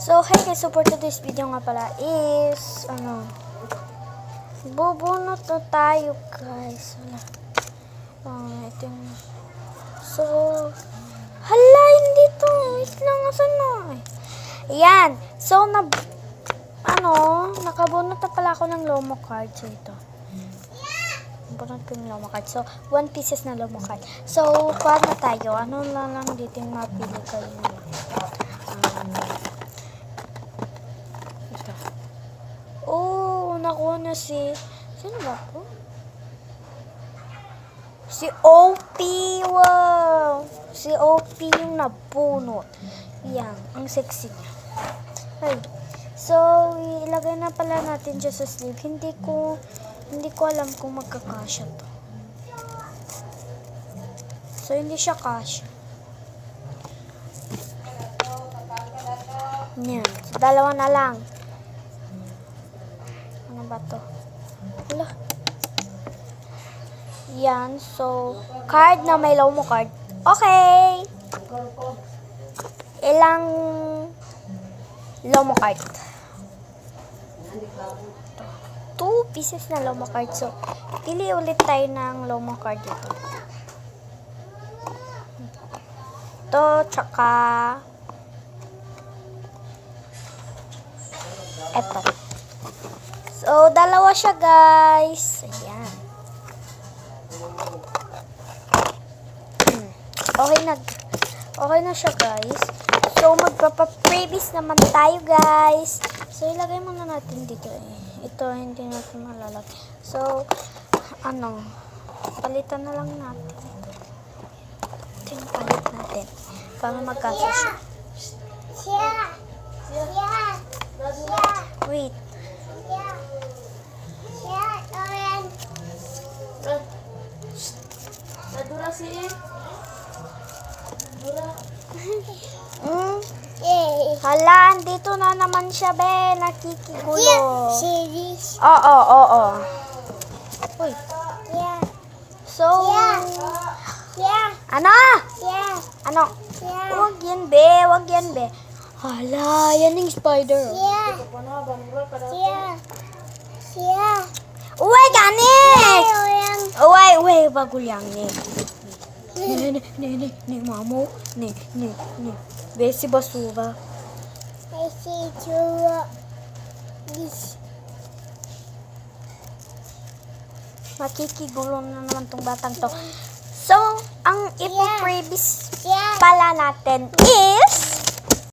So, hey guys, so for today's video nga pala is, bubunot na tayo guys. Ito yung, so, hala, hindi to. Wait lang, asan na? Ayan. So, nakabunot na pala ako ng Lomo card. So, ito. Bunot ko yung Lomo card. So, 1 pieces na Lomo card. So, paano tayo? Ano lang dito yung mapili kayo? Oh, nakuha na sino ba po? Si OP, wow! Si OP yung nabunot. Yan, ang sexy niya. Ay. So, ilagay na pala natin dyan sa sleeve. Hindi ko alam kung magkakasya to. So, hindi siya kasya. Yan. So, dalawa na lang. Ano ba to? Wala. Yan. So, card na may Lomo card. Okay! Ilang Lomo card? 2 pieces na Lomo card. So, pili ulit tayo ng Lomo card dito. Ito, tsaka eto. So, dalawa siya, guys. Ayan. Okay na siya, guys. So, magpapa-previs naman tayo, guys. So, ilagay muna natin dito eh. Ito, hindi natin malalagay. So, palitan na lang natin. Ito yung palit natin. Para magkasya. Wait. Hala, andito na naman siya, be. Nakikigulo. Oo. Uy. So, ano? Huwag yan, be. Hala, yan yung spider. Uy, gani! Uy, bagul yang ni. Ni, mamo. Ni. Besi basura. Makikigulo na naman tong batang to. So, ang ipo-previs pala natin is